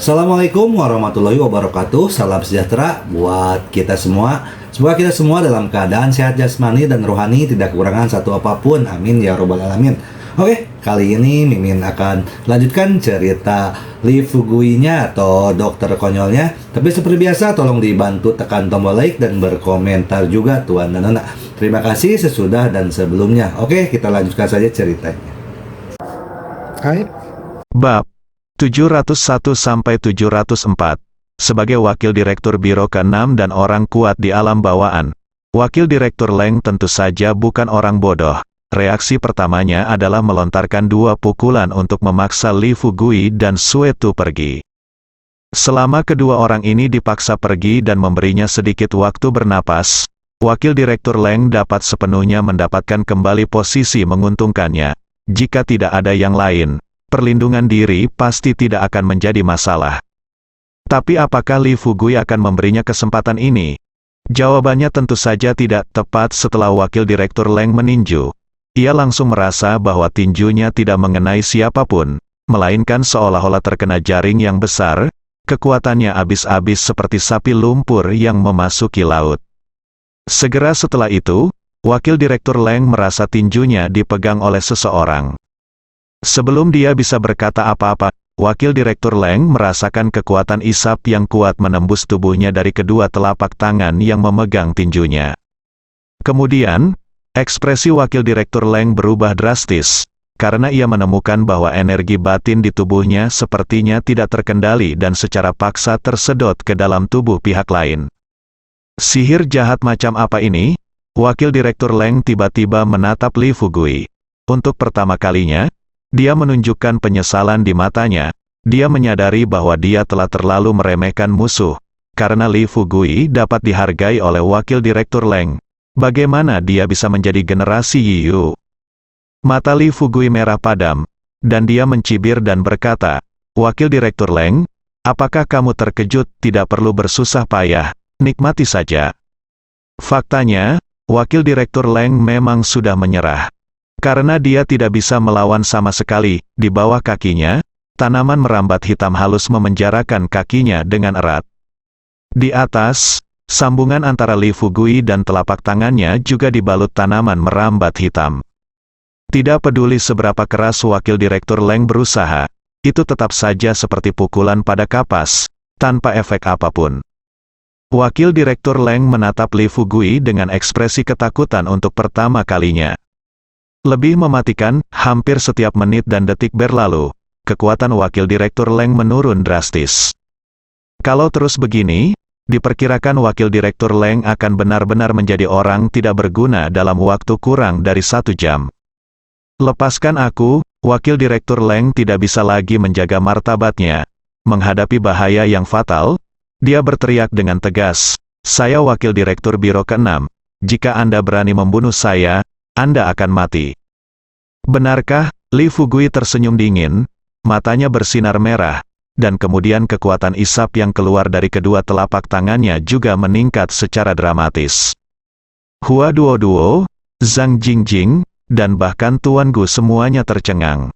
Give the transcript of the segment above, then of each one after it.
Assalamualaikum warahmatullahi wabarakatuh. Salam sejahtera buat kita semua. Semoga kita semua dalam keadaan sehat jasmani dan rohani, tidak kekurangan satu apapun. Amin ya robbal alamin. Oke, kali ini Mimin akan lanjutkan cerita Lee Fugui-nya atau dokter konyolnya. Tapi seperti biasa, tolong dibantu tekan tombol like dan berkomentar juga Tuan dan Nona. Terima kasih sesudah dan sebelumnya. Oke, kita lanjutkan saja ceritanya. Hai. Bab 701-704. Sebagai Wakil Direktur Biro ke-6 dan orang kuat di alam bawaan, Wakil Direktur Leng tentu saja bukan orang bodoh. Reaksi pertamanya adalah melontarkan 2 pukulan untuk memaksa Lee Fugui dan Sue Tu pergi. Selama kedua orang ini dipaksa pergi dan memberinya sedikit waktu bernapas, Wakil Direktur Leng dapat sepenuhnya mendapatkan kembali posisi menguntungkannya. Jika tidak ada yang lain, perlindungan diri pasti tidak akan menjadi masalah. Tapi apakah Lee Fugui akan memberinya kesempatan ini? Jawabannya tentu saja tidak. Tepat setelah Wakil Direktur Leng meninju, ia langsung merasa bahwa tinjunya tidak mengenai siapapun, melainkan seolah-olah terkena jaring yang besar. Kekuatannya habis-habis seperti sapi lumpur yang memasuki laut. Segera setelah itu, Wakil Direktur Leng merasa tinjunya dipegang oleh seseorang. Sebelum dia bisa berkata apa-apa, Wakil Direktur Leng merasakan kekuatan isap yang kuat menembus tubuhnya dari kedua telapak tangan yang memegang tinjunya. Kemudian, ekspresi Wakil Direktur Leng berubah drastis, karena ia menemukan bahwa energi batin di tubuhnya sepertinya tidak terkendali dan secara paksa tersedot ke dalam tubuh pihak lain. Sihir jahat macam apa ini? Wakil Direktur Leng tiba-tiba menatap Lee Fugui. Untuk pertama kalinya, dia menunjukkan penyesalan di matanya. Dia menyadari bahwa dia telah terlalu meremehkan musuh, karena Lee Fugui dapat dihargai oleh Wakil Direktur Leng. Bagaimana dia bisa menjadi generasi Yiyu? Mata Lee Fugui merah padam, dan dia mencibir dan berkata, "Wakil Direktur Leng, apakah kamu terkejut? Tidak perlu bersusah payah, nikmati saja." Faktanya, Wakil Direktur Leng memang sudah menyerah. Karena dia tidak bisa melawan sama sekali, di bawah kakinya, tanaman merambat hitam halus memenjarakan kakinya dengan erat. Di atas, sambungan antara Lee Fugui dan telapak tangannya juga dibalut tanaman merambat hitam. Tidak peduli seberapa keras Wakil Direktur Leng berusaha, itu tetap saja seperti pukulan pada kapas, tanpa efek apapun. Wakil Direktur Leng menatap Lee Fugui dengan ekspresi ketakutan untuk pertama kalinya. Lebih mematikan, hampir setiap menit dan detik berlalu, kekuatan Wakil Direktur Leng menurun drastis. Kalau terus begini, diperkirakan Wakil Direktur Leng akan benar-benar menjadi orang tidak berguna dalam waktu kurang dari 1 jam. Lepaskan aku, Wakil Direktur Leng tidak bisa lagi menjaga martabatnya. Menghadapi bahaya yang fatal, dia berteriak dengan tegas, "Saya Wakil Direktur Biro ke-6. Jika Anda berani membunuh saya, Anda akan mati." Benarkah? Lee Fugui tersenyum dingin, matanya bersinar merah, dan kemudian kekuatan isap yang keluar dari kedua telapak tangannya juga meningkat secara dramatis. Hua Duo, Zhang Jingjing, dan bahkan Tuan Gu semuanya tercengang.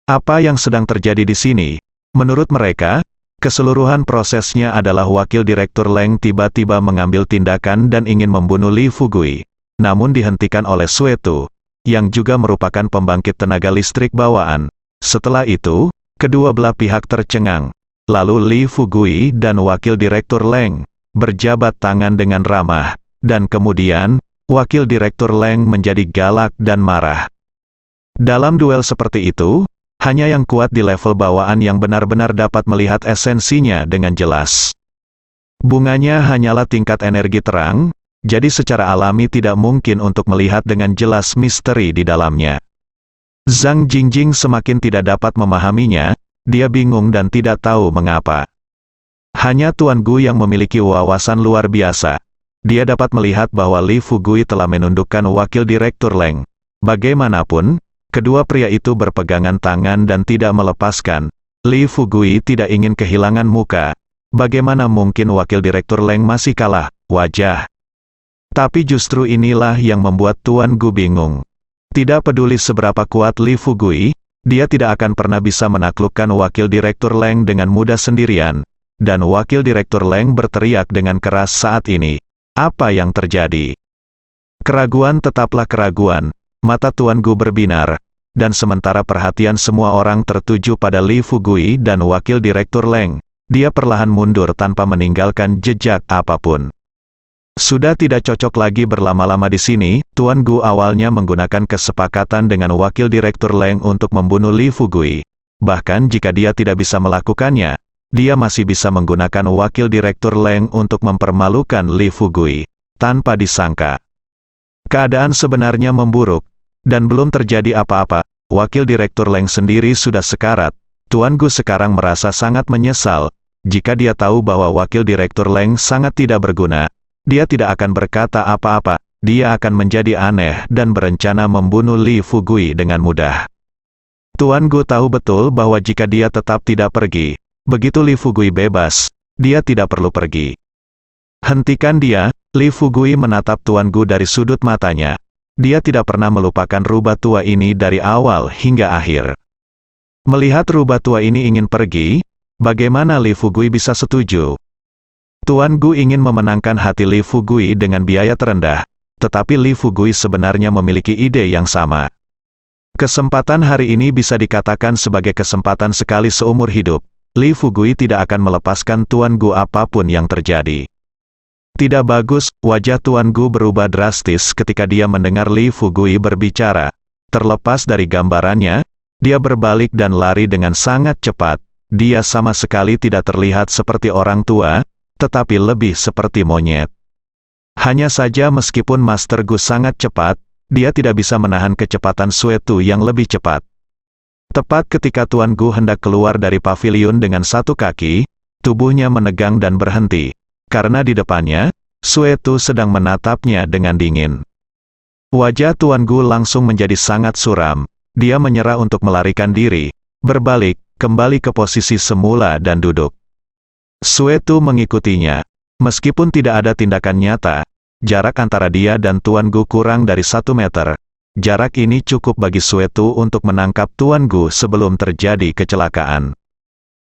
Apa yang sedang terjadi di sini? Menurut mereka, keseluruhan prosesnya adalah Wakil Direktur Leng tiba-tiba mengambil tindakan dan ingin membunuh Lee Fugui, namun dihentikan oleh Sue Tu, yang juga merupakan pembangkit tenaga listrik bawaan. Setelah itu, kedua belah pihak tercengang. Lalu Lee Fugui dan Wakil Direktur Leng berjabat tangan dengan ramah, dan kemudian, Wakil Direktur Leng menjadi galak dan marah. Dalam duel seperti itu, hanya yang kuat di level bawaan yang benar-benar dapat melihat esensinya dengan jelas. Bunganya hanyalah tingkat energi terang, jadi secara alami tidak mungkin untuk melihat dengan jelas misteri di dalamnya. Zhang Jingjing semakin tidak dapat memahaminya, dia bingung dan tidak tahu mengapa. Hanya Tuan Gu yang memiliki wawasan luar biasa. Dia dapat melihat bahwa Lee Fugui telah menundukkan Wakil Direktur Leng. Bagaimanapun, kedua pria itu berpegangan tangan dan tidak melepaskan. Lee Fugui tidak ingin kehilangan muka. Bagaimana mungkin Wakil Direktur Leng masih kalah? Wajah. Tapi justru inilah yang membuat Tuan Gu bingung. Tidak peduli seberapa kuat Lee Fugui, dia tidak akan pernah bisa menaklukkan Wakil Direktur Leng dengan mudah sendirian. Dan Wakil Direktur Leng berteriak dengan keras saat ini. Apa yang terjadi? Keraguan tetaplah keraguan, mata Tuan Gu berbinar, dan sementara perhatian semua orang tertuju pada Li Fugui dan Wakil Direktur Leng, dia perlahan mundur tanpa meninggalkan jejak apapun. Sudah tidak cocok lagi berlama-lama di sini, Tuan Gu awalnya menggunakan kesepakatan dengan Wakil Direktur Leng untuk membunuh Li Fugui. Bahkan jika dia tidak bisa melakukannya, dia masih bisa menggunakan Wakil Direktur Leng untuk mempermalukan Li Fugui, tanpa disangka. Keadaan sebenarnya memburuk, dan belum terjadi apa-apa, Wakil Direktur Leng sendiri sudah sekarat. Tuan Gu sekarang merasa sangat menyesal, jika dia tahu bahwa Wakil Direktur Leng sangat tidak berguna. Dia tidak akan berkata apa-apa, dia akan menjadi aneh dan berencana membunuh Li Fugui dengan mudah. Tuan Gu tahu betul bahwa jika dia tetap tidak pergi, begitu Li Fugui bebas, dia tidak perlu pergi. Hentikan dia, Li Fugui menatap Tuan Gu dari sudut matanya. Dia tidak pernah melupakan rubah tua ini dari awal hingga akhir. Melihat rubah tua ini ingin pergi, bagaimana Li Fugui bisa setuju? Tuan Gu ingin memenangkan hati Li Fugui dengan biaya terendah, tetapi Li Fugui sebenarnya memiliki ide yang sama. Kesempatan hari ini bisa dikatakan sebagai kesempatan sekali seumur hidup. Li Fugui tidak akan melepaskan Tuan Gu apapun yang terjadi. Tidak bagus, wajah Tuan Gu berubah drastis ketika dia mendengar Li Fugui berbicara. Terlepas dari gambarannya, dia berbalik dan lari dengan sangat cepat. Dia sama sekali tidak terlihat seperti orang tua, tetapi lebih seperti monyet. Hanya saja meskipun Master Gu sangat cepat, dia tidak bisa menahan kecepatan Suetu yang lebih cepat. Tepat ketika Tuan Gu hendak keluar dari paviliun dengan satu kaki, tubuhnya menegang dan berhenti. Karena di depannya, Suetu sedang menatapnya dengan dingin. Wajah Tuan Gu langsung menjadi sangat suram. Dia menyerah untuk melarikan diri, berbalik, kembali ke posisi semula dan duduk. Suetu mengikutinya. Meskipun tidak ada tindakan nyata, jarak antara dia dan Tuan Gu kurang dari 1 meter. Jarak ini cukup bagi Suetu untuk menangkap Tuan Gu sebelum terjadi kecelakaan.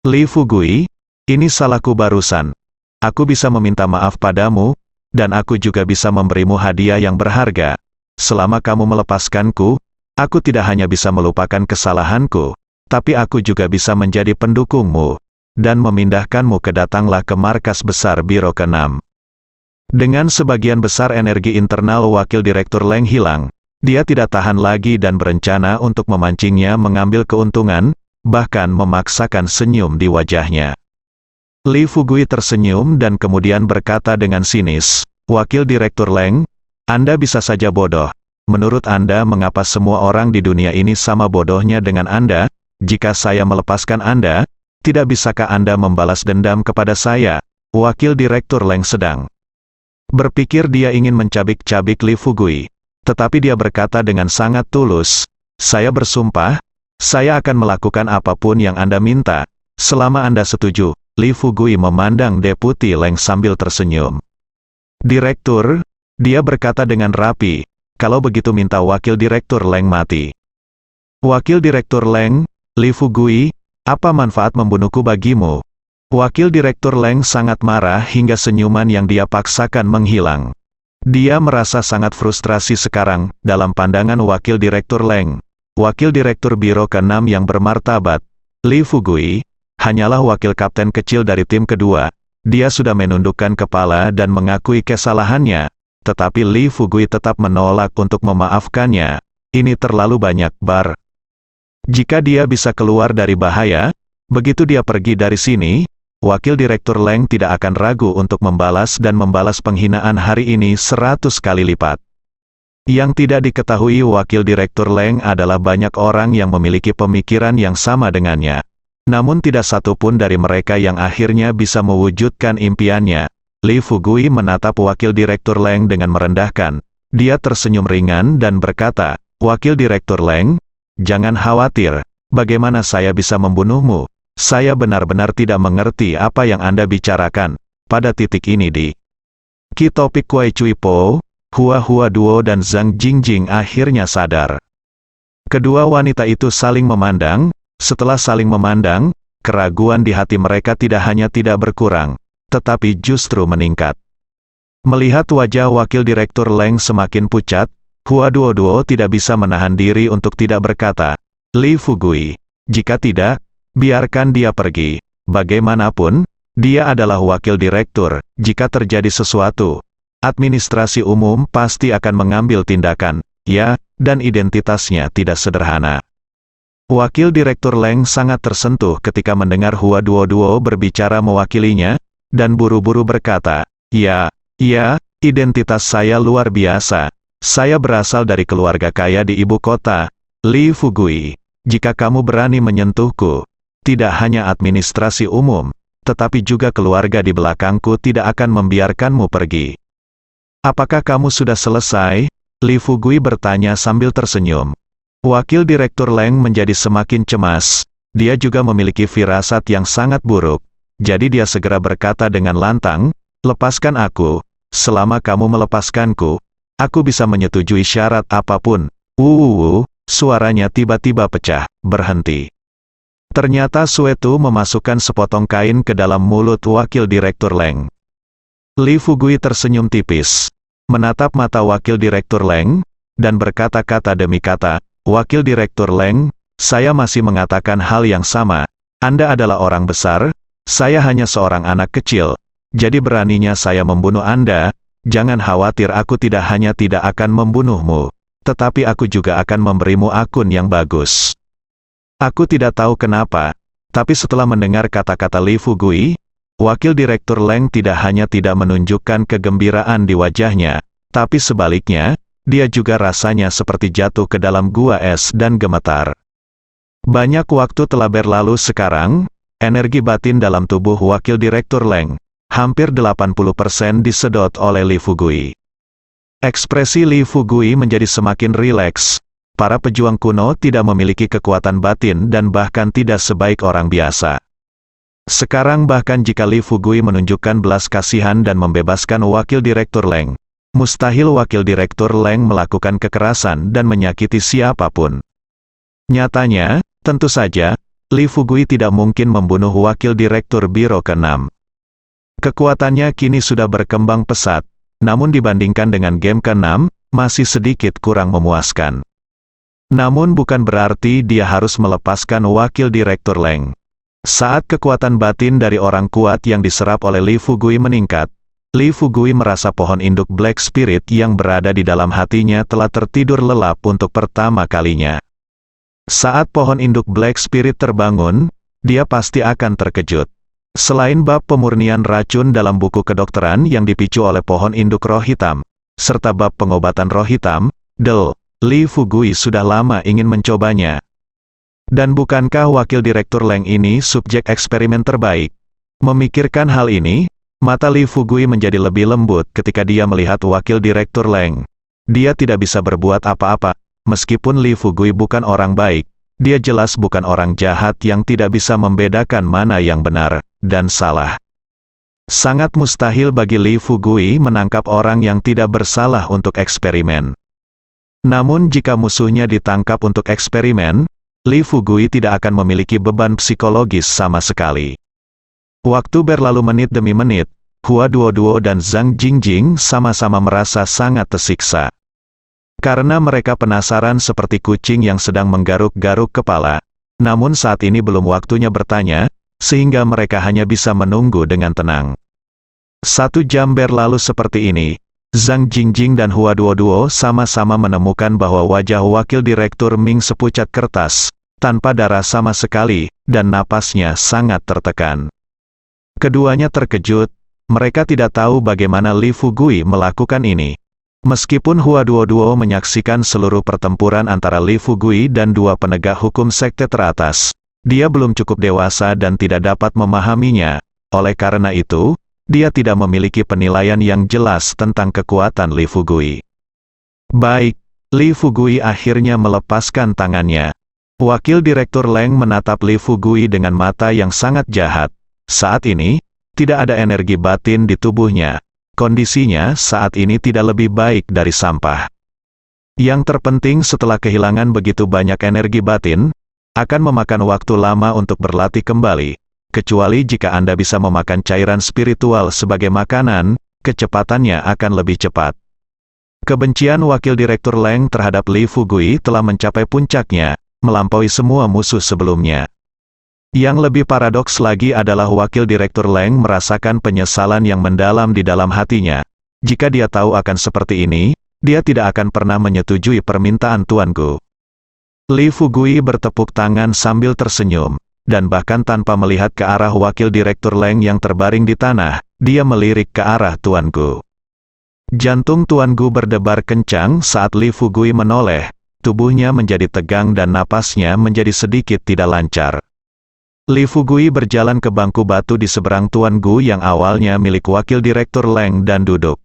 Li Fugui, ini salahku barusan. Aku bisa meminta maaf padamu, dan aku juga bisa memberimu hadiah yang berharga. Selama kamu melepaskanku, aku tidak hanya bisa melupakan kesalahanku, tapi aku juga bisa menjadi pendukungmu dan memindahkanmu datanglah ke markas besar Biro ke-6. Dengan sebagian besar energi internal Wakil Direktur Leng hilang, dia tidak tahan lagi dan berencana untuk memancingnya mengambil keuntungan, bahkan memaksakan senyum di wajahnya. Li Fugui tersenyum dan kemudian berkata dengan sinis, Wakil Direktur Leng, Anda bisa saja bodoh. Menurut Anda mengapa semua orang di dunia ini sama bodohnya dengan Anda? Jika saya melepaskan Anda, tidak bisakah Anda membalas dendam kepada saya? Wakil Direktur Leng sedang berpikir dia ingin mencabik-cabik Li Fugui. Tetapi dia berkata dengan sangat tulus, saya bersumpah, saya akan melakukan apapun yang Anda minta, selama Anda setuju. Li Fugui memandang Deputi Leng sambil tersenyum. Direktur, dia berkata dengan rapi, kalau begitu minta Wakil Direktur Leng mati. Wakil Direktur Leng, Li Fugui, apa manfaat membunuhku bagimu? Wakil Direktur Leng sangat marah hingga senyuman yang dia paksakan menghilang. Dia merasa sangat frustrasi sekarang, dalam pandangan Wakil Direktur Leng. Wakil Direktur Biro ke-6 yang bermartabat, Li Fugui, hanyalah wakil kapten kecil dari tim kedua. Dia sudah menundukkan kepala dan mengakui kesalahannya, tetapi Li Fugui tetap menolak untuk memaafkannya. Ini terlalu banyak, Bar. Jika dia bisa keluar dari bahaya, begitu dia pergi dari sini, Wakil Direktur Leng tidak akan ragu untuk membalas penghinaan hari ini 100 kali lipat. Yang tidak diketahui Wakil Direktur Leng adalah banyak orang yang memiliki pemikiran yang sama dengannya. Namun tidak satu pun dari mereka yang akhirnya bisa mewujudkan impiannya. Li Fugui menatap Wakil Direktur Leng dengan merendahkan. Dia tersenyum ringan dan berkata, Wakil Direktur Leng, jangan khawatir, bagaimana saya bisa membunuhmu? Saya benar-benar tidak mengerti apa yang Anda bicarakan. Pada titik ini di Kitopik Kuai Cui Po, Hua Hua Duo dan Zhang Jingjing akhirnya sadar. Kedua wanita itu saling memandang. Setelah saling memandang, keraguan di hati mereka tidak hanya tidak berkurang, tetapi justru meningkat. Melihat wajah Wakil Direktur Leng semakin pucat, Hua Duoduo tidak bisa menahan diri untuk tidak berkata, "Li Fugui, jika tidak, biarkan dia pergi. Bagaimanapun, dia adalah wakil direktur. Jika terjadi sesuatu, administrasi umum pasti akan mengambil tindakan, ya, dan identitasnya tidak sederhana." Wakil Direktur Leng sangat tersentuh ketika mendengar Hua Duoduo berbicara mewakilinya, dan buru-buru berkata, "Ya, identitas saya luar biasa. Saya berasal dari keluarga kaya di ibu kota, Li Fugui. Jika kamu berani menyentuhku, tidak hanya administrasi umum, tetapi juga keluarga di belakangku tidak akan membiarkanmu pergi." "Apakah kamu sudah selesai?" Li Fugui bertanya sambil tersenyum. Wakil Direktur Leng menjadi semakin cemas. Dia juga memiliki firasat yang sangat buruk. Jadi dia segera berkata dengan lantang, "Lepaskan aku. Selama kamu melepaskanku, aku bisa menyetujui syarat apapun." Suaranya tiba-tiba pecah, berhenti. Ternyata Suetu memasukkan sepotong kain ke dalam mulut Wakil Direktur Leng. Li Fugui tersenyum tipis, menatap mata Wakil Direktur Leng, dan berkata-kata demi kata, "Wakil Direktur Leng, saya masih mengatakan hal yang sama. Anda adalah orang besar, saya hanya seorang anak kecil. Jadi beraninya saya membunuh Anda. Jangan khawatir, aku tidak hanya tidak akan membunuhmu, tetapi aku juga akan memberimu akun yang bagus." Aku tidak tahu kenapa, tapi setelah mendengar kata-kata Li Fugui, Wakil Direktur Leng tidak hanya tidak menunjukkan kegembiraan di wajahnya, tapi sebaliknya, dia juga rasanya seperti jatuh ke dalam gua es dan gemetar. Banyak waktu telah berlalu sekarang, energi batin dalam tubuh Wakil Direktur Leng, hampir 80% disedot oleh Li Fugui. Ekspresi Li Fugui menjadi semakin rileks. Para pejuang kuno tidak memiliki kekuatan batin dan bahkan tidak sebaik orang biasa. Sekarang bahkan jika Li Fugui menunjukkan belas kasihan dan membebaskan Wakil Direktur Leng, mustahil Wakil Direktur Leng melakukan kekerasan dan menyakiti siapapun. Nyatanya, tentu saja, Li Fugui tidak mungkin membunuh Wakil Direktur Biro ke-6. Kekuatannya kini sudah berkembang pesat, namun dibandingkan dengan game ke-6, masih sedikit kurang memuaskan. Namun bukan berarti dia harus melepaskan Wakil Direktur Leng. Saat kekuatan batin dari orang kuat yang diserap oleh Li Fugui meningkat, Li Fugui merasa pohon induk Black Spirit yang berada di dalam hatinya telah tertidur lelap untuk pertama kalinya. Saat pohon induk Black Spirit terbangun, dia pasti akan terkejut. Selain bab pemurnian racun dalam buku kedokteran yang dipicu oleh pohon induk roh hitam, serta bab pengobatan roh hitam, Li Fugui sudah lama ingin mencobanya. Dan bukankah Wakil Direktur Leng ini subjek eksperimen terbaik? Memikirkan hal ini, mata Li Fugui menjadi lebih lembut ketika dia melihat Wakil Direktur Leng. Dia tidak bisa berbuat apa-apa, meskipun Li Fugui bukan orang baik, dia jelas bukan orang jahat yang tidak bisa membedakan mana yang benar dan salah. Sangat mustahil bagi Li Fugui menangkap orang yang tidak bersalah untuk eksperimen. Namun jika musuhnya ditangkap untuk eksperimen, Li Fugui tidak akan memiliki beban psikologis sama sekali. Waktu berlalu menit demi menit, Hua Duoduo dan Zhang Jingjing sama-sama merasa sangat tersiksa. Karena mereka penasaran seperti kucing yang sedang menggaruk-garuk kepala. Namun saat ini belum waktunya bertanya, sehingga mereka hanya bisa menunggu dengan tenang. 1 jam berlalu seperti ini, Zhang Jingjing dan Hua Duoduo sama-sama menemukan bahwa wajah Wakil Direktur Ming sepucat kertas, tanpa darah sama sekali, dan napasnya sangat tertekan. Keduanya terkejut, mereka tidak tahu bagaimana Li Fugui melakukan ini. Meskipun Hua Duoduo menyaksikan seluruh pertempuran antara Li Fugui dan 2 penegak hukum sekte teratas, dia belum cukup dewasa dan tidak dapat memahaminya. Oleh karena itu, dia tidak memiliki penilaian yang jelas tentang kekuatan Li Fugui. Baik, Li Fugui akhirnya melepaskan tangannya. Wakil Direktur Leng menatap Li Fugui dengan mata yang sangat jahat. Saat ini, tidak ada energi batin di tubuhnya. Kondisinya saat ini tidak lebih baik dari sampah. Yang terpenting setelah kehilangan begitu banyak energi batin, akan memakan waktu lama untuk berlatih kembali. Kecuali jika Anda bisa memakan cairan spiritual sebagai makanan, kecepatannya akan lebih cepat. Kebencian Wakil Direktur Leng terhadap Li Fugui telah mencapai puncaknya, melampaui semua musuh sebelumnya. Yang lebih paradoks lagi adalah Wakil Direktur Leng merasakan penyesalan yang mendalam di dalam hatinya. Jika dia tahu akan seperti ini, dia tidak akan pernah menyetujui permintaan Tuan Gu. Li Fugui bertepuk tangan sambil tersenyum, dan bahkan tanpa melihat ke arah Wakil Direktur Leng yang terbaring di tanah, dia melirik ke arah Tuan Gu. Jantung Tuan Gu berdebar kencang saat Li Fugui menoleh, tubuhnya menjadi tegang dan napasnya menjadi sedikit tidak lancar. Li Fugui berjalan ke bangku batu di seberang Tuan Gu yang awalnya milik Wakil Direktur Leng dan duduk.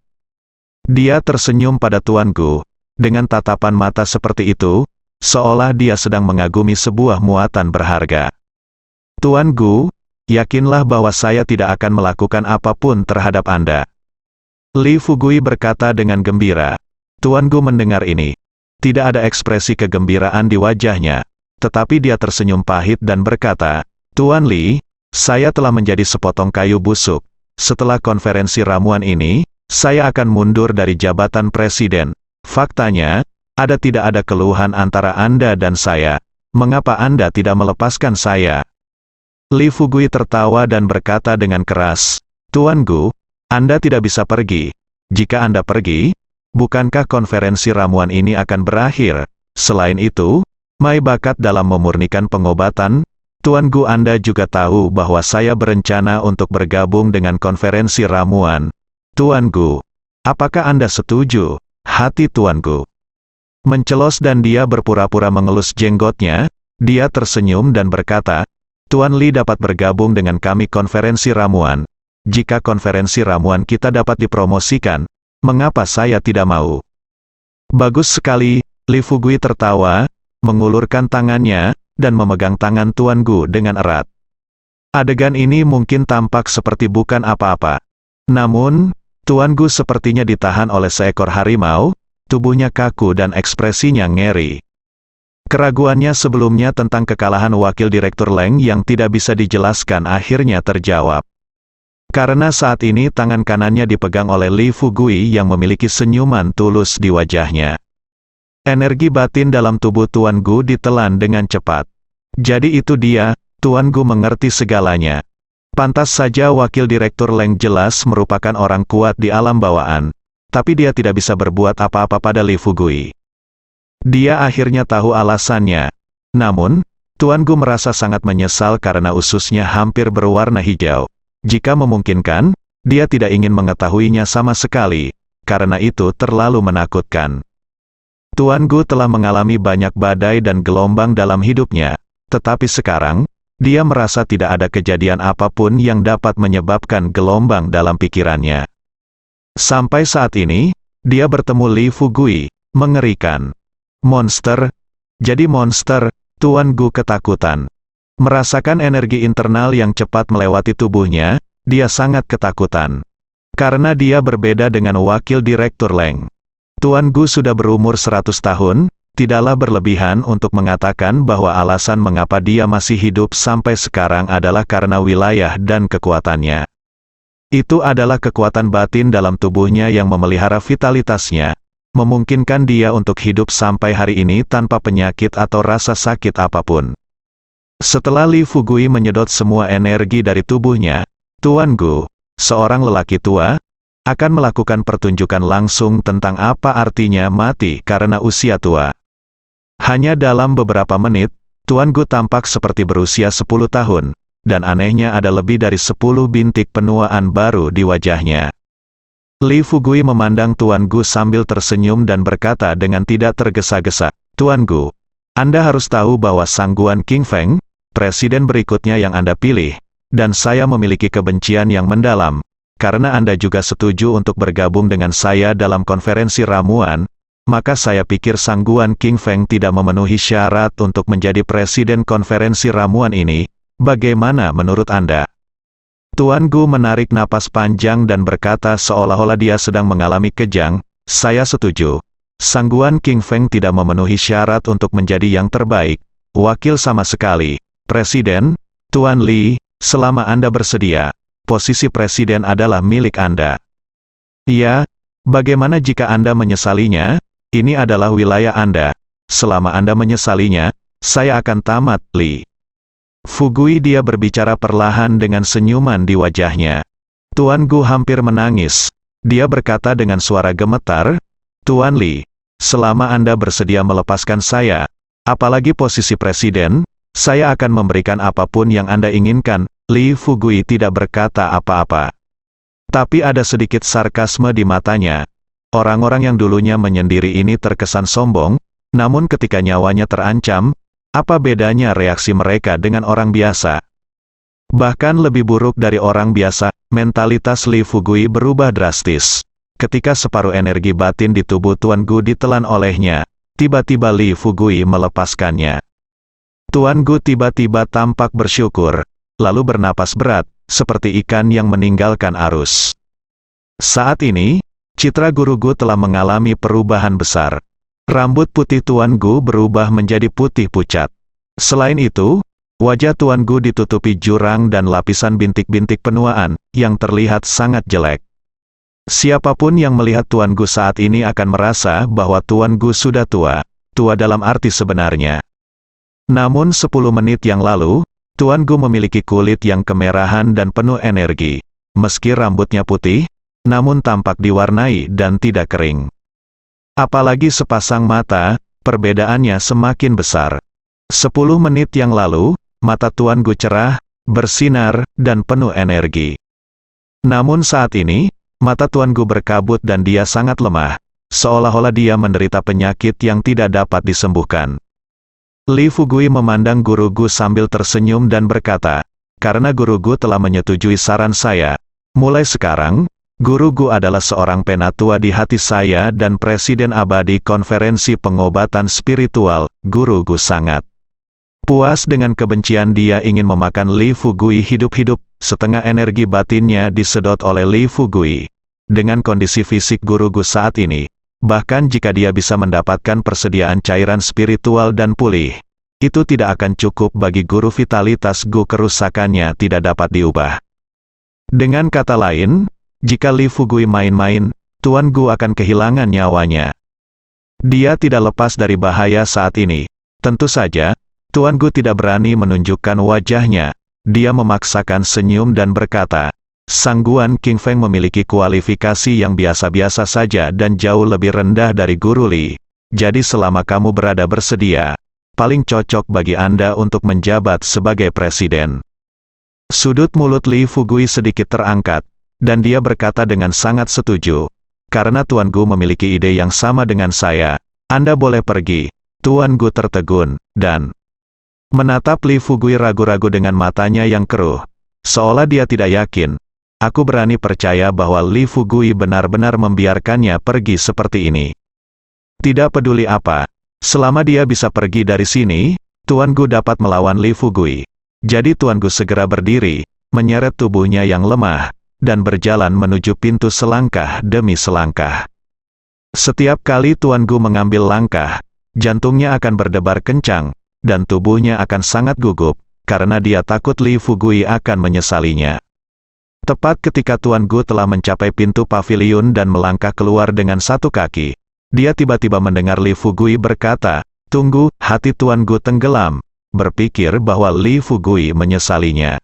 Dia tersenyum pada Tuan Gu, dengan tatapan mata seperti itu, seolah dia sedang mengagumi sebuah muatan berharga. Tuan Gu, yakinlah bahwa saya tidak akan melakukan apapun terhadap Anda. Li Fugui berkata dengan gembira. Tuan Gu mendengar ini. Tidak ada ekspresi kegembiraan di wajahnya, tetapi dia tersenyum pahit dan berkata, Tuan Li, saya telah menjadi sepotong kayu busuk. Setelah konferensi ramuan ini, saya akan mundur dari jabatan presiden. Faktanya, tidak ada keluhan antara Anda dan saya. Mengapa Anda tidak melepaskan saya? Li Fugui tertawa dan berkata dengan keras, Tuan Gu, Anda tidak bisa pergi. Jika Anda pergi, bukankah konferensi ramuan ini akan berakhir? Selain itu, Mai bakat dalam memurnikan pengobatan. Tuan Gu, Anda juga tahu bahwa saya berencana untuk bergabung dengan konferensi ramuan. Tuan Gu, apakah Anda setuju? Hati Tuan Gu mencelos dan dia berpura-pura mengelus jenggotnya. Dia tersenyum dan berkata, Tuan Li dapat bergabung dengan kami konferensi ramuan. Jika konferensi ramuan kita dapat dipromosikan, mengapa saya tidak mau? Bagus sekali, Li Fugui tertawa, mengulurkan tangannya, dan memegang tangan Tuan Gu dengan erat. Adegan ini mungkin tampak seperti bukan apa-apa. Namun, Tuan Gu sepertinya ditahan oleh seekor harimau, tubuhnya kaku dan ekspresinya ngeri. Keraguannya sebelumnya tentang kekalahan Wakil Direktur Leng yang tidak bisa dijelaskan akhirnya terjawab. Karena saat ini tangan kanannya dipegang oleh Li Fugui yang memiliki senyuman tulus di wajahnya. Energi batin dalam tubuh Tuan Gu ditelan dengan cepat. Jadi itu dia, Tuan Gu mengerti segalanya. Pantas saja Wakil Direktur Leng jelas merupakan orang kuat di alam bawaan, tapi dia tidak bisa berbuat apa-apa pada Li Fugui. Dia akhirnya tahu alasannya. Namun, Tuan Gu merasa sangat menyesal karena ususnya hampir berwarna hijau. Jika memungkinkan, dia tidak ingin mengetahuinya sama sekali, karena itu terlalu menakutkan. Tuan Gu telah mengalami banyak badai dan gelombang dalam hidupnya, tetapi sekarang, dia merasa tidak ada kejadian apapun yang dapat menyebabkan gelombang dalam pikirannya. Sampai saat ini, dia bertemu Li Fugui, mengerikan. Monster. Jadi monster, Tuan Gu ketakutan. Merasakan energi internal yang cepat melewati tubuhnya, dia sangat ketakutan. Karena dia berbeda dengan Wakil Direktur Leng. Tuan Gu sudah berumur 100 tahun, tidaklah berlebihan untuk mengatakan bahwa alasan mengapa dia masih hidup sampai sekarang adalah karena wilayah dan kekuatannya. Itu adalah kekuatan batin dalam tubuhnya yang memelihara vitalitasnya, memungkinkan dia untuk hidup sampai hari ini tanpa penyakit atau rasa sakit apapun. Setelah Li Fugui menyedot semua energi dari tubuhnya, Tuan Gu, seorang lelaki tua, akan melakukan pertunjukan langsung tentang apa artinya mati karena usia tua. Hanya dalam beberapa menit, Tuan Gu tampak seperti berusia 10 tahun, dan anehnya ada lebih dari 10 bintik penuaan baru di wajahnya. Li Fugui memandang Tuan Gu sambil tersenyum dan berkata dengan tidak tergesa-gesa, Tuan Gu, Anda harus tahu bahwa Sangguan King Feng, presiden berikutnya yang Anda pilih, dan saya memiliki kebencian yang mendalam, karena Anda juga setuju untuk bergabung dengan saya dalam konferensi ramuan, maka saya pikir Sangguan King Feng tidak memenuhi syarat untuk menjadi presiden konferensi ramuan ini. Bagaimana menurut Anda? Tuan Gu menarik napas panjang dan berkata seolah-olah dia sedang mengalami kejang, saya setuju. Sangguan King Feng tidak memenuhi syarat untuk menjadi yang terbaik, wakil sama sekali. Presiden, Tuan Li, selama Anda bersedia, posisi presiden adalah milik Anda. Ya, bagaimana jika Anda menyesalinya? Ini adalah wilayah Anda. Selama Anda menyesalinya, saya akan tamat, Li. Fugui dia berbicara perlahan dengan senyuman di wajahnya. Tuan Gu hampir menangis. Dia berkata dengan suara gemetar, Tuan Li, selama Anda bersedia melepaskan saya, apalagi posisi presiden, saya akan memberikan apapun yang Anda inginkan. Li Fugui tidak berkata apa-apa. Tapi ada sedikit sarkasme di matanya. Orang-orang yang dulunya menyendiri ini terkesan sombong, namun ketika nyawanya terancam, apa bedanya reaksi mereka dengan orang biasa? Bahkan lebih buruk dari orang biasa, mentalitas Li Fugui berubah drastis. Ketika separuh energi batin di tubuh Tuan Gu ditelan olehnya, tiba-tiba Li Fugui melepaskannya. Tuan Gu tiba-tiba tampak bersyukur, lalu bernapas berat, seperti ikan yang meninggalkan arus. Saat ini, citra Guru Gu telah mengalami perubahan besar. Rambut putih Tuan Gu berubah menjadi putih pucat. Selain itu, wajah Tuan Gu ditutupi jurang dan lapisan bintik-bintik penuaan, yang terlihat sangat jelek. Siapapun yang melihat Tuan Gu saat ini akan merasa bahwa Tuan Gu sudah tua dalam arti sebenarnya. Namun 10 menit yang lalu, Tuan Gu memiliki kulit yang kemerahan dan penuh energi. Meski rambutnya putih, namun tampak diwarnai dan tidak kering. Apalagi sepasang mata, perbedaannya semakin besar. 10 menit yang lalu, mata Tuan Gu cerah, bersinar, dan penuh energi. Namun saat ini, mata Tuan Gu berkabut dan dia sangat lemah, seolah-olah dia menderita penyakit yang tidak dapat disembuhkan. Li Fugui memandang Guru Gu sambil tersenyum dan berkata, karena Guru Gu telah menyetujui saran saya, mulai sekarang, Guru Gu adalah seorang penatua di hati saya dan Presiden Abadi Konferensi Pengobatan Spiritual. Guru Gu sangat puas dengan kebencian dia ingin memakan Li Fugui hidup-hidup, setengah energi batinnya disedot oleh Li Fugui. Dengan kondisi fisik Guru Gu saat ini, bahkan jika dia bisa mendapatkan persediaan cairan spiritual dan pulih, itu tidak akan cukup bagi guru vitalitas Gu, kerusakannya tidak dapat diubah. Dengan kata lain, jika Li Fugui main-main, Tuan Gu akan kehilangan nyawanya. Dia tidak lepas dari bahaya saat ini. Tentu saja, Tuan Gu tidak berani menunjukkan wajahnya. Dia memaksakan senyum dan berkata, Sangguan King Feng memiliki kualifikasi yang biasa-biasa saja dan jauh lebih rendah dari Guru Li. Jadi selama kamu berada bersedia, paling cocok bagi Anda untuk menjabat sebagai presiden. Sudut mulut Li Fugui sedikit terangkat, dan dia berkata dengan sangat setuju. Karena Tuan Gu memiliki ide yang sama dengan saya, Anda boleh pergi. Tuan Gu tertegun, dan menatap Li Fugui ragu-ragu dengan matanya yang keruh. Seolah dia tidak yakin. Aku berani percaya bahwa Li Fugui benar-benar membiarkannya pergi seperti ini. Tidak peduli apa, selama dia bisa pergi dari sini, Tuan Gu dapat melawan Li Fugui. Jadi Tuan Gu segera berdiri, menyeret tubuhnya yang lemah, dan berjalan menuju pintu selangkah demi selangkah. Setiap kali Tuan Gu mengambil langkah, jantungnya akan berdebar kencang, dan tubuhnya akan sangat gugup, karena dia takut Li Fugui akan menyesalinya. Tepat ketika Tuan Gu telah mencapai pintu paviliun dan melangkah keluar dengan satu kaki, dia tiba-tiba mendengar Li Fugui berkata, "Tunggu." Hati Tuan Gu tenggelam, berpikir bahwa Li Fugui menyesalinya.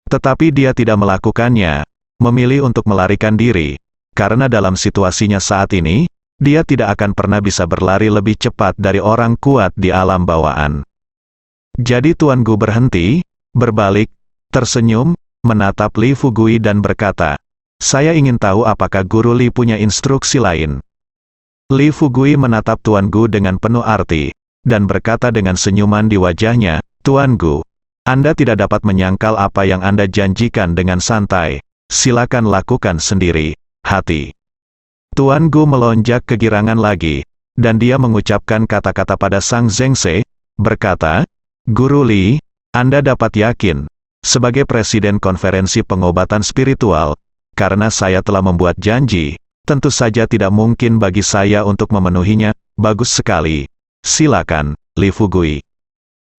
Tetapi dia tidak melakukannya, memilih untuk melarikan diri, karena dalam situasinya saat ini, dia tidak akan pernah bisa berlari lebih cepat dari orang kuat di alam bawaan. Jadi Tuan Gu berhenti, berbalik, tersenyum, menatap Li Fugui dan berkata, "Saya ingin tahu apakah Guru Li punya instruksi lain." Li Fugui menatap Tuan Gu dengan penuh arti, dan berkata dengan senyuman di wajahnya, "Tuan Gu, Anda tidak dapat menyangkal apa yang Anda janjikan dengan santai. Silakan lakukan sendiri, hati." Tuan Gu melonjak kegirangan lagi, dan dia mengucapkan kata-kata pada Sang Zhengse, berkata, "Guru Li, Anda dapat yakin, sebagai Presiden Konferensi Pengobatan Spiritual, karena saya telah membuat janji, Tentu saja tidak mungkin bagi saya untuk memenuhinya. Bagus sekali. Silakan, Li Fugui.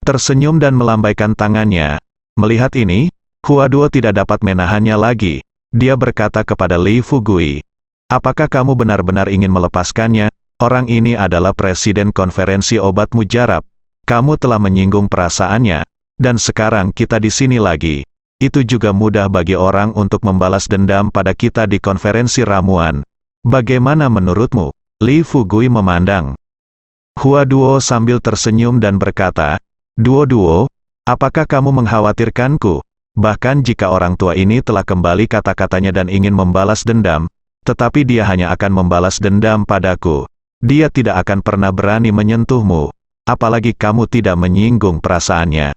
Tersenyum dan melambaikan tangannya. Melihat ini, Hua Duo tidak dapat menahannya lagi. Dia berkata kepada Li Fugui, apakah kamu benar-benar ingin melepaskannya? Orang ini adalah presiden konferensi obat mujarab. Kamu telah menyinggung perasaannya, dan sekarang kita di sini lagi. Itu juga mudah bagi orang untuk membalas dendam pada kita di konferensi ramuan. Bagaimana menurutmu? Li Fugui memandang Hua Duo sambil tersenyum dan berkata, Duo, apakah kamu mengkhawatirkanku? Bahkan jika orang tua ini telah kembali kata-katanya dan ingin membalas dendam, tetapi dia hanya akan membalas dendam padaku. Dia tidak akan pernah berani menyentuhmu, apalagi kamu tidak menyinggung perasaannya.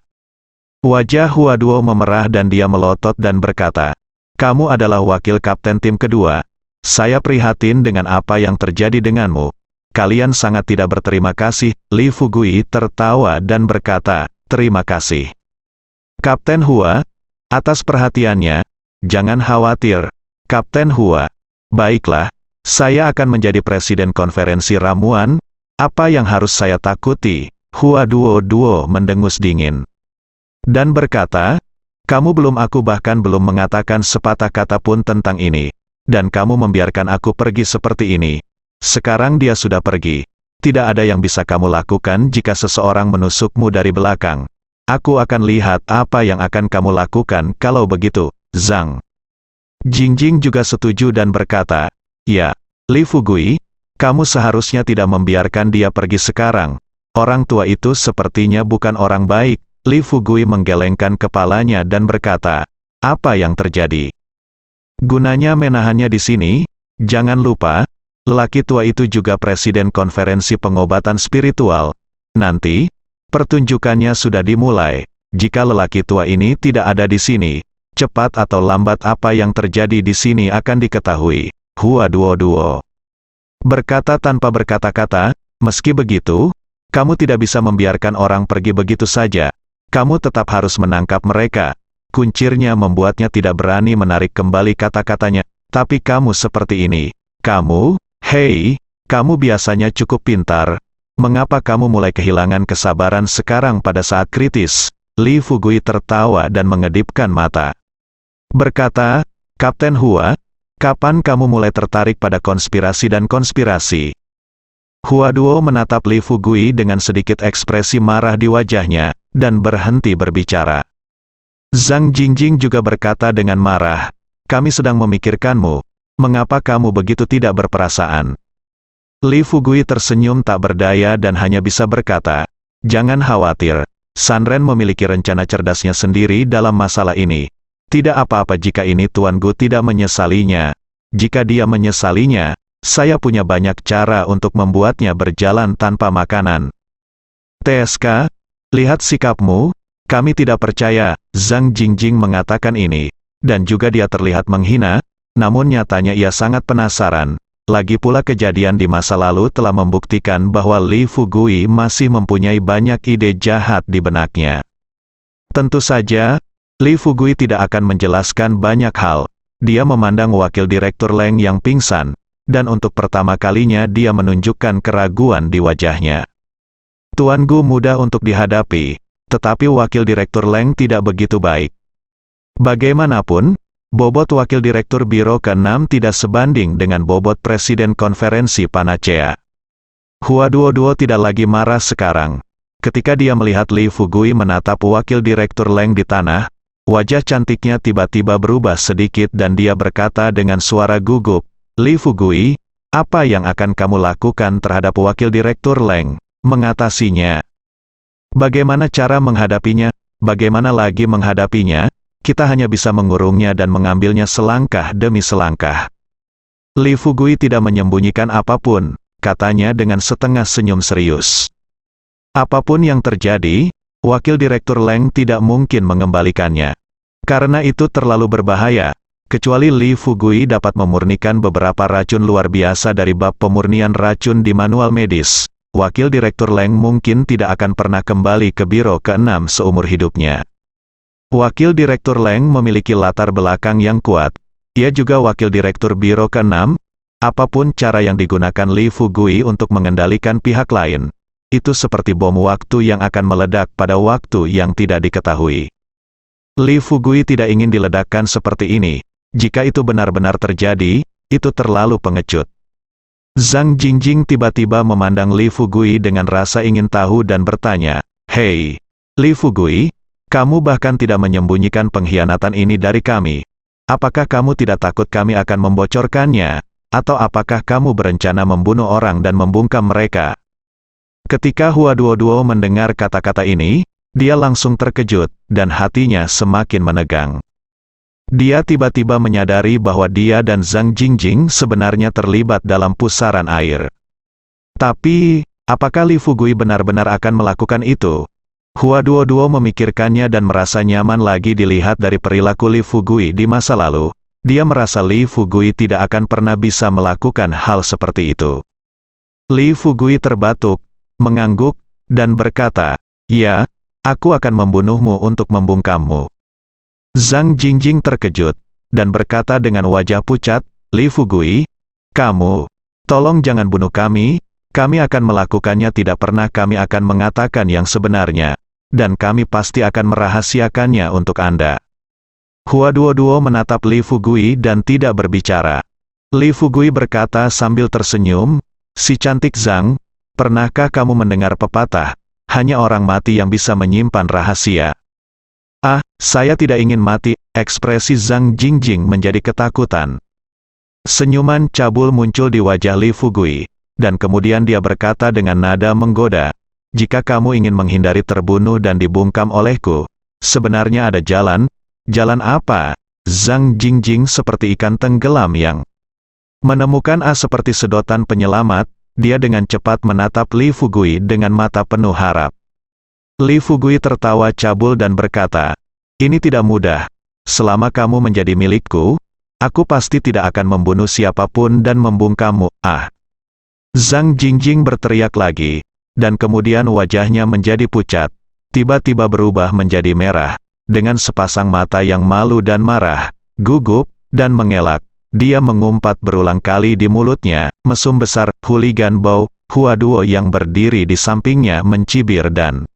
Wajah Hua Duo memerah dan dia melotot dan berkata, kamu adalah wakil kapten tim kedua. Saya prihatin dengan apa yang terjadi denganmu. Kalian sangat tidak berterima kasih. Li Fugui tertawa dan berkata, terima kasih, Kapten Hua, atas perhatiannya. Jangan khawatir, Kapten Hua. Baiklah, saya akan menjadi presiden konferensi ramuan. Apa yang harus saya takuti? Hua Duo mendengus dingin dan berkata, kamu aku bahkan belum mengatakan sepatah kata pun tentang ini. Dan kamu membiarkan aku pergi seperti ini. Sekarang dia sudah pergi. Tidak ada yang bisa kamu lakukan jika seseorang menusukmu dari belakang. Aku akan lihat apa yang akan kamu lakukan kalau begitu, Zhang. Jingjing juga setuju dan berkata, ya, Li Fugui, kamu seharusnya tidak membiarkan dia pergi sekarang. Orang tua itu sepertinya bukan orang baik. Li Fugui menggelengkan kepalanya dan berkata, apa yang terjadi? Gunanya menahannya di sini? Jangan lupa, lelaki tua itu juga presiden konferensi pengobatan spiritual. Nanti, pertunjukannya sudah dimulai. Jika lelaki tua ini tidak ada di sini, cepat atau lambat apa yang terjadi di sini akan diketahui. Hua Duo berkata tanpa berkata-kata, meski begitu, kamu tidak bisa membiarkan orang pergi begitu saja. Kamu tetap harus menangkap mereka. Kuncirnya membuatnya tidak berani menarik kembali kata-katanya. Tapi kamu seperti ini. Kamu, hei, kamu biasanya cukup pintar. Mengapa kamu mulai kehilangan kesabaran sekarang pada saat kritis? Li Fugui tertawa dan mengedipkan mata. Berkata, Kapten Hua, kapan kamu mulai tertarik pada konspirasi dan konspirasi? Hua Duo menatap Li Fugui dengan sedikit ekspresi marah di wajahnya, dan berhenti berbicara. Zhang Jingjing juga berkata dengan marah, kami sedang memikirkanmu, mengapa kamu begitu tidak berperasaan? Li Fugui tersenyum tak berdaya dan hanya bisa berkata, jangan khawatir, Sanren memiliki rencana cerdasnya sendiri dalam masalah ini. Tidak apa-apa jika ini Tuan Gu tidak menyesalinya. Jika dia menyesalinya, saya punya banyak cara untuk membuatnya berjalan tanpa makanan. TSK, lihat sikapmu. Kami tidak percaya, Zhang Jingjing mengatakan ini, dan juga dia terlihat menghina, namun nyatanya ia sangat penasaran. Lagi pula kejadian di masa lalu telah membuktikan bahwa Li Fugui masih mempunyai banyak ide jahat di benaknya. Tentu saja, Li Fugui tidak akan menjelaskan banyak hal. Dia memandang wakil direktur Leng yang pingsan, dan untuk pertama kalinya dia menunjukkan keraguan di wajahnya. Tuan Gu mudah untuk dihadapi. Tetapi wakil direktur Leng tidak begitu baik. Bagaimanapun, bobot wakil direktur biro ke-6 tidak sebanding dengan bobot presiden konferensi Panacea. Hua Duo tidak lagi marah sekarang. Ketika dia melihat Li Fugui menatap wakil direktur Leng di tanah, wajah cantiknya tiba-tiba berubah sedikit dan dia berkata dengan suara gugup, Li Fugui, apa yang akan kamu lakukan terhadap wakil direktur Leng? Mengatasinya. Bagaimana cara menghadapinya? Bagaimana lagi menghadapinya? Kita hanya bisa mengurungnya dan mengambilnya selangkah demi selangkah. Li Fugui tidak menyembunyikan apapun, katanya dengan setengah senyum serius. Apapun yang terjadi, wakil direktur Leng tidak mungkin mengembalikannya. Karena itu terlalu berbahaya, kecuali Li Fugui dapat memurnikan beberapa racun luar biasa dari bab pemurnian racun di manual medis. Wakil direktur Leng mungkin tidak akan pernah kembali ke biro ke-6 seumur hidupnya. Wakil direktur Leng memiliki latar belakang yang kuat. Ia juga wakil direktur biro ke-6, Apapun cara yang digunakan Li Fugui untuk mengendalikan pihak lain, itu seperti bom waktu yang akan meledak pada waktu yang tidak diketahui. Li Fugui tidak ingin diledakkan seperti ini. Jika itu benar-benar terjadi, itu terlalu pengecut. Zhang Jingjing tiba-tiba memandang Li Fugui dengan rasa ingin tahu dan bertanya, "Hei, Li Fugui, kamu bahkan tidak menyembunyikan pengkhianatan ini dari kami. Apakah kamu tidak takut kami akan membocorkannya? Atau apakah kamu berencana membunuh orang dan membungkam mereka?" Ketika Hua Duo mendengar kata-kata ini, dia langsung terkejut, dan hatinya semakin menegang. Dia tiba-tiba menyadari bahwa dia dan Zhang Jingjing sebenarnya terlibat dalam pusaran air. Tapi, apakah Li Fugui benar-benar akan melakukan itu? Hua Duo memikirkannya dan merasa nyaman lagi dilihat dari perilaku Li Fugui di masa lalu. Dia merasa Li Fugui tidak akan pernah bisa melakukan hal seperti itu. Li Fugui terbatuk, mengangguk, dan berkata, "Ya, aku akan membunuhmu untuk membungkammu." Zhang Jingjing terkejut, dan berkata dengan wajah pucat, "Li Fugui, kamu, tolong jangan bunuh kami akan melakukannya, tidak pernah kami akan mengatakan yang sebenarnya, dan kami pasti akan merahasiakannya untuk Anda." Hua Duo menatap Li Fugui dan tidak berbicara. Li Fugui berkata sambil tersenyum, "Si cantik Zhang, pernahkah kamu mendengar pepatah, hanya orang mati yang bisa menyimpan rahasia?" "Ah, saya tidak ingin mati." Ekspresi Zhang Jingjing menjadi ketakutan. Senyuman cabul muncul di wajah Li Fugui, dan kemudian dia berkata dengan nada menggoda, "Jika kamu ingin menghindari terbunuh dan dibungkam olehku, sebenarnya ada jalan." "Jalan apa?" Zhang Jingjing seperti ikan tenggelam yang menemukan seperti sedotan penyelamat. Dia dengan cepat menatap Li Fugui dengan mata penuh harap. Li Fugui tertawa cabul dan berkata, "Ini tidak mudah. Selama kamu menjadi milikku, aku pasti tidak akan membunuh siapapun dan membungkammu." "Ah!" Zhang Jingjing berteriak lagi, dan kemudian wajahnya menjadi pucat, tiba-tiba berubah menjadi merah. Dengan sepasang mata yang malu dan marah, gugup, dan mengelak, dia mengumpat berulang kali di mulutnya, mesum besar. Hooligan Bao, Hua Duo yang berdiri di sampingnya mencibir dan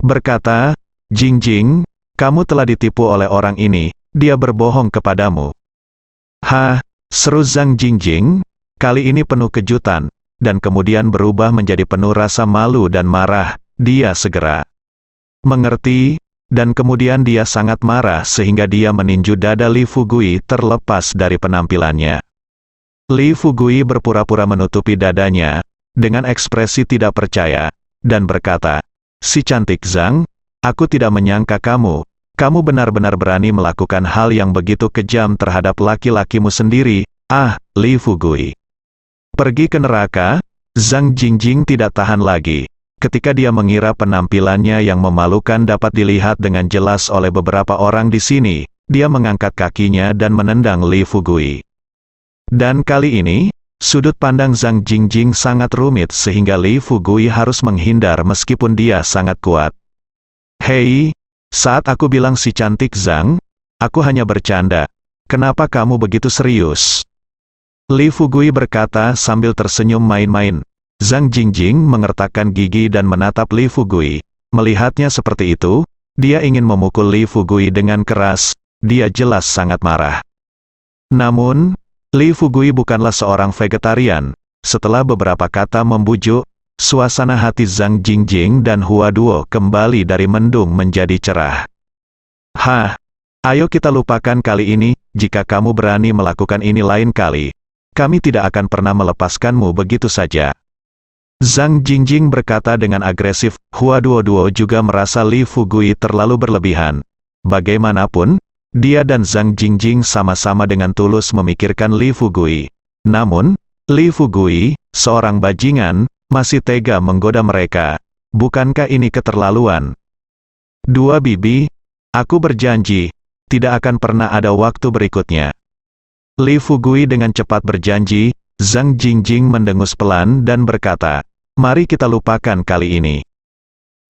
berkata, "Jingjing, kamu telah ditipu oleh orang ini, dia berbohong kepadamu." "Hah?" seru Zhang Jingjing, kali ini penuh kejutan, dan kemudian berubah menjadi penuh rasa malu dan marah. Dia segera mengerti, dan kemudian dia sangat marah sehingga dia meninju dada Li Fugui terlepas dari penampilannya. Li Fugui berpura-pura menutupi dadanya, dengan ekspresi tidak percaya, dan berkata, "Si cantik Zhang, aku tidak menyangka kamu benar-benar berani melakukan hal yang begitu kejam terhadap laki-lakimu sendiri." "Ah, Li Fugui, pergi ke neraka." Zhang Jingjing tidak tahan lagi. Ketika dia mengira penampilannya yang memalukan dapat dilihat dengan jelas oleh beberapa orang di sini, dia mengangkat kakinya dan menendang Li Fugui. Dan kali ini, sudut pandang Zhang Jingjing sangat rumit sehingga Li Fugui harus menghindar meskipun dia sangat kuat. "Hei, saat aku bilang si cantik Zhang, aku hanya bercanda. Kenapa kamu begitu serius?" Li Fugui berkata sambil tersenyum main-main. Zhang Jingjing mengertakkan gigi dan menatap Li Fugui. Melihatnya seperti itu, dia ingin memukul Li Fugui dengan keras. Dia jelas sangat marah. Namun, Li Fugui bukanlah seorang vegetarian. Setelah beberapa kata membujuk, suasana hati Zhang Jingjing dan Hua Duo kembali dari mendung menjadi cerah. "Hah, ayo kita lupakan kali ini. Jika kamu berani melakukan ini lain kali, kami tidak akan pernah melepaskanmu begitu saja." Zhang Jingjing berkata dengan agresif. Hua Duo juga merasa Li Fugui terlalu berlebihan. Bagaimanapun, dia dan Zhang Jingjing sama-sama dengan tulus memikirkan Li Fugui. Namun, Li Fugui, seorang bajingan, masih tega menggoda mereka. Bukankah ini keterlaluan? "Dua bibi, aku berjanji, tidak akan pernah ada waktu berikutnya." Li Fugui dengan cepat berjanji. Zhang Jingjing mendengus pelan dan berkata, "Mari kita lupakan kali ini."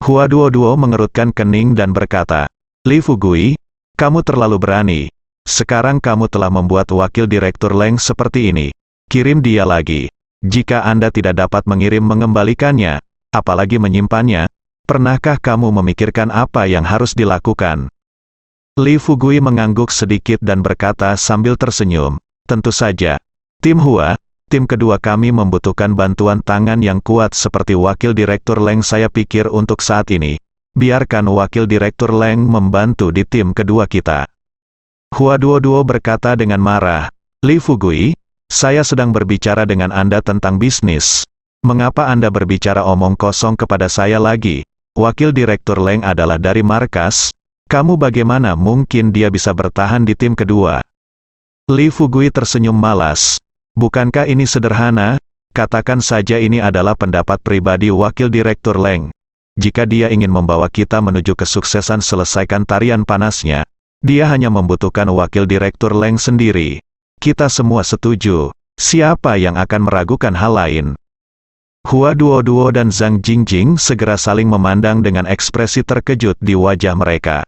Hua Duo mengerutkan kening dan berkata, "Li Fugui, kamu terlalu berani. Sekarang kamu telah membuat wakil direktur Leng seperti ini. kirim dia lagi. Jika Anda tidak dapat mengirim mengembalikannya, apalagi menyimpannya, pernahkah kamu memikirkan apa yang harus dilakukan? Li Fugui mengangguk sedikit dan berkata sambil tersenyum, tentu saja. Tim Hua, tim kedua kami membutuhkan bantuan tangan yang kuat seperti Wakil Direktur Leng. Saya pikir untuk saat ini, biarkan Wakil Direktur Leng membantu di tim kedua kita. Hua Duo berkata dengan marah, Li Fugui, saya sedang berbicara dengan Anda tentang bisnis. Mengapa Anda berbicara omong kosong kepada saya lagi? Wakil Direktur Leng adalah dari markas. Kamu bagaimana mungkin dia bisa bertahan di tim kedua? Li Fugui tersenyum malas. Bukankah ini sederhana? Katakan saja ini adalah pendapat pribadi Wakil Direktur Leng. Jika dia ingin membawa kita menuju kesuksesan selesaikan tarian panasnya, dia hanya membutuhkan Wakil Direktur Leng sendiri. Kita semua setuju. Siapa yang akan meragukan hal lain? Hua Duo dan Zhang Jingjing segera saling memandang dengan ekspresi terkejut di wajah mereka.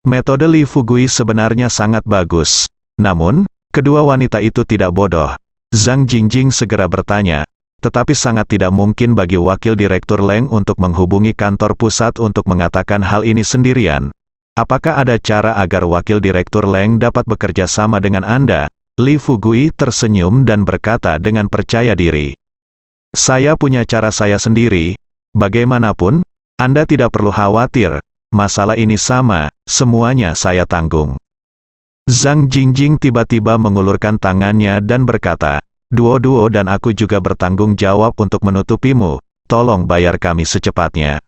Metode Li Fugui sebenarnya sangat bagus. Namun, kedua wanita itu tidak bodoh. Zhang Jingjing segera bertanya, tetapi sangat tidak mungkin bagi Wakil Direktur Leng untuk menghubungi kantor pusat untuk mengatakan hal ini sendirian. Apakah ada cara agar Wakil Direktur Leng dapat bekerja sama dengan Anda? Li Fugui tersenyum dan berkata dengan percaya diri. Saya punya cara saya sendiri. Bagaimanapun, Anda tidak perlu khawatir. Masalah ini sama, semuanya saya tanggung. Zhang Jingjing tiba-tiba mengulurkan tangannya dan berkata, Duo dan aku juga bertanggung jawab untuk menutupimu, tolong bayar kami secepatnya.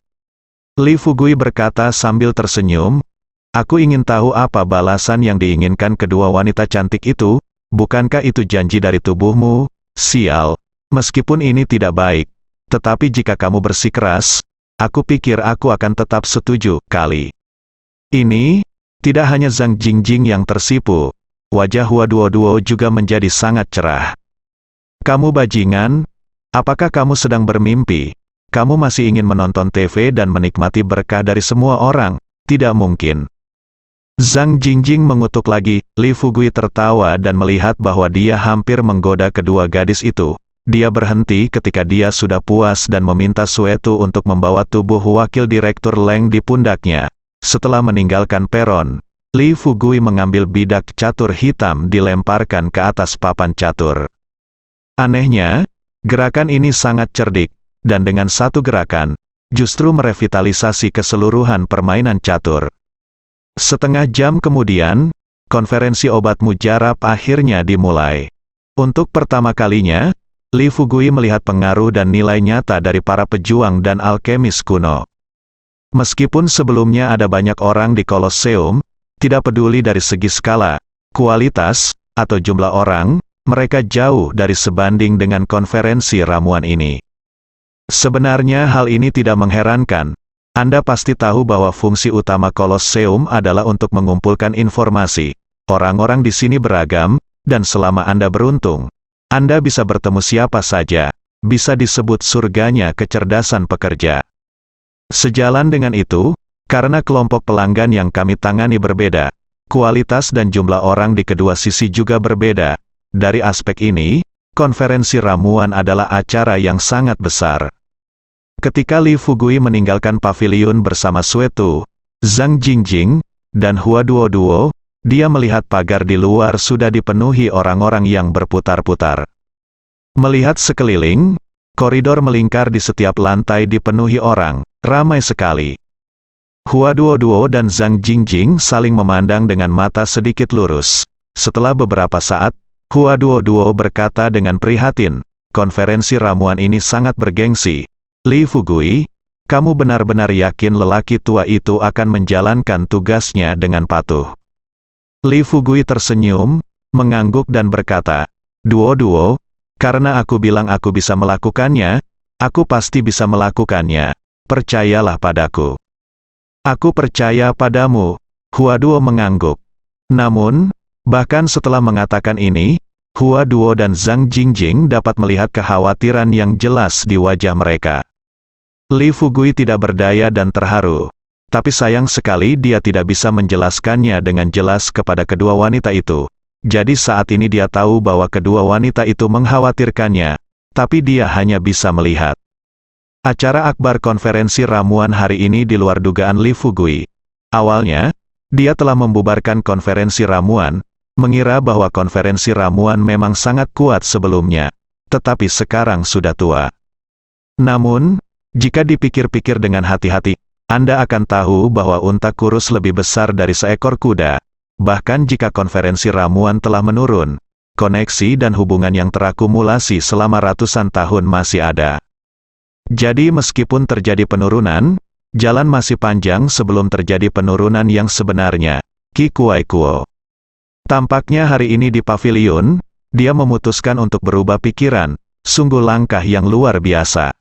Li Fugui berkata sambil tersenyum, aku ingin tahu apa balasan yang diinginkan kedua wanita cantik itu, bukankah itu janji dari tubuhmu? Sial, meskipun ini tidak baik, tetapi jika kamu bersikeras, aku pikir aku akan tetap setuju, kali ini. Tidak hanya Zhang Jingjing yang tersipu, wajah Hua Duo juga menjadi sangat cerah. Kamu bajingan? Apakah kamu sedang bermimpi? Kamu masih ingin menonton TV dan menikmati berkah dari semua orang? Tidak mungkin. Zhang Jingjing mengutuk lagi. Li Fugui tertawa dan melihat bahwa dia hampir menggoda kedua gadis itu. Dia berhenti ketika dia sudah puas dan meminta Suetu untuk membawa tubuh Wakil Direktur Leng di pundaknya. Setelah meninggalkan peron, Li Fugui mengambil bidak catur hitam dilemparkan ke atas papan catur. Anehnya, gerakan ini sangat cerdik, dan dengan satu gerakan, justru merevitalisasi keseluruhan permainan catur. Setengah jam kemudian, konferensi obat mujarab akhirnya dimulai. Untuk pertama kalinya, Li Fugui melihat pengaruh dan nilai nyata dari para pejuang dan alkemis kuno. Meskipun sebelumnya ada banyak orang di Kolosseum, tidak peduli dari segi skala, kualitas, atau jumlah orang, mereka jauh dari sebanding dengan konferensi ramuan ini. Sebenarnya hal ini tidak mengherankan. Anda pasti tahu bahwa fungsi utama Kolosseum adalah untuk mengumpulkan informasi. Orang-orang di sini beragam, dan selama Anda beruntung, Anda bisa bertemu siapa saja, bisa disebut surganya kecerdasan pekerja. Sejalan dengan itu, karena kelompok pelanggan yang kami tangani berbeda, kualitas dan jumlah orang di kedua sisi juga berbeda. Dari aspek ini, konferensi ramuan adalah acara yang sangat besar. Ketika Li Fugui meninggalkan paviliun bersama Suetu, Zhang Jingjing, dan Hua Duo, dia melihat pagar di luar sudah dipenuhi orang-orang yang berputar-putar. Melihat sekeliling, koridor melingkar di setiap lantai dipenuhi orang. Ramai sekali. Hua Duo dan Zhang Jingjing saling memandang dengan mata sedikit lurus. Setelah beberapa saat, Hua Duo berkata dengan prihatin, konferensi ramuan ini sangat bergengsi. Li Fugui, kamu benar-benar yakin lelaki tua itu akan menjalankan tugasnya dengan patuh? Li Fugui tersenyum, mengangguk dan berkata, Duo, karena aku bilang aku bisa melakukannya, aku pasti bisa melakukannya. Percayalah padaku. Aku percaya padamu. Hua Duo mengangguk. Namun, bahkan setelah mengatakan ini, Hua Duo dan Zhang Jingjing dapat melihat kekhawatiran yang jelas di wajah mereka. Li Fugui tidak berdaya dan terharu. Tapi sayang sekali dia tidak bisa menjelaskannya dengan jelas kepada kedua wanita itu. Jadi saat ini dia tahu bahwa kedua wanita itu mengkhawatirkannya, tapi dia hanya bisa melihat. Acara akbar konferensi ramuan hari ini di luar dugaan Li Fugui. Awalnya, dia telah membubarkan konferensi ramuan, mengira bahwa konferensi ramuan memang sangat kuat sebelumnya, tetapi sekarang sudah tua. Namun, jika dipikir-pikir dengan hati-hati, Anda akan tahu bahwa unta kurus lebih besar dari seekor kuda. Bahkan jika konferensi ramuan telah menurun, koneksi dan hubungan yang terakumulasi selama ratusan tahun masih ada. Jadi meskipun terjadi penurunan, jalan masih panjang sebelum terjadi penurunan yang sebenarnya. Qi Kuai Kuo. Tampaknya hari ini di pavilion, dia memutuskan untuk berubah pikiran, sungguh langkah yang luar biasa.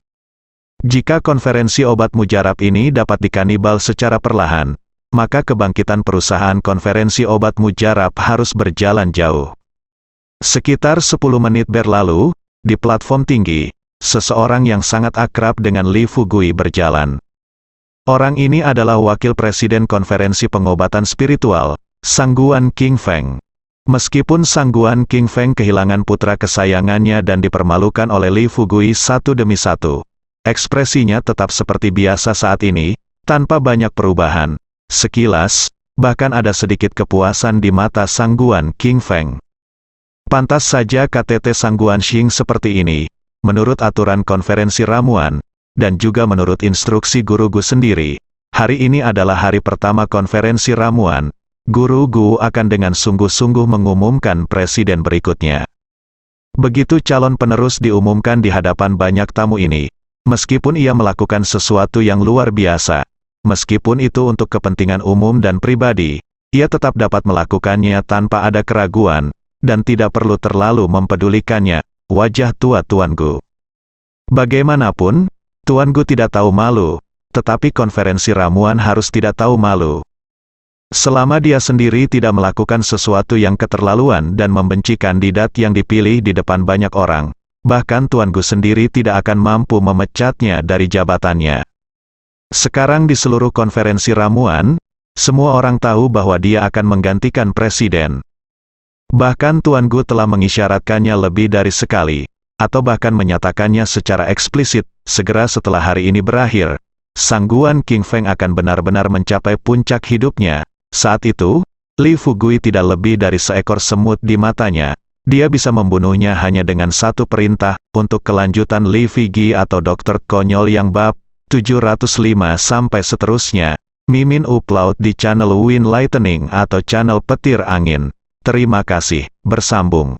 Jika konferensi obat mujarab ini dapat dikanibal secara perlahan, maka kebangkitan perusahaan konferensi obat mujarab harus berjalan jauh. Sekitar 10 menit berlalu, di platform tinggi, seseorang yang sangat akrab dengan Li Fugui berjalan. Orang ini adalah wakil presiden konferensi pengobatan spiritual, Sangguan King Feng. Meskipun Sangguan King Feng kehilangan putra kesayangannya dan dipermalukan oleh Li Fugui satu demi satu, ekspresinya tetap seperti biasa saat ini, tanpa banyak perubahan. Sekilas, bahkan ada sedikit kepuasan di mata Sangguan King Feng. Pantas saja KTT Sangguan Xing seperti ini, menurut aturan konferensi ramuan, dan juga menurut instruksi Guru Gu sendiri. Hari ini adalah hari pertama konferensi ramuan. Guru Gu akan dengan sungguh-sungguh mengumumkan presiden berikutnya. Begitu calon penerus diumumkan di hadapan banyak tamu ini, meskipun ia melakukan sesuatu yang luar biasa, meskipun itu untuk kepentingan umum dan pribadi, ia tetap dapat melakukannya tanpa ada keraguan, dan tidak perlu terlalu mempedulikannya. Wajah tua Tuan Gu. Bagaimanapun, Tuan Gu tidak tahu malu, tetapi konferensi ramuan harus tidak tahu malu. Selama dia sendiri tidak melakukan sesuatu yang keterlaluan dan membenci kandidat yang dipilih di depan banyak orang, bahkan Tuan Gu sendiri tidak akan mampu memecatnya dari jabatannya. Sekarang di seluruh konferensi ramuan, semua orang tahu bahwa dia akan menggantikan presiden. Bahkan Tuan Gu telah mengisyaratkannya lebih dari sekali, atau bahkan menyatakannya secara eksplisit, segera setelah hari ini berakhir, Sangguan King Feng akan benar-benar mencapai puncak hidupnya. Saat itu, Li Fugui tidak lebih dari seekor semut di matanya. Dia bisa membunuhnya hanya dengan satu perintah, untuk kelanjutan Li Figi atau dokter konyol yang bab 705 sampai seterusnya. Mimin upload di channel Wind Lightning atau channel petir angin. Terima kasih, bersambung.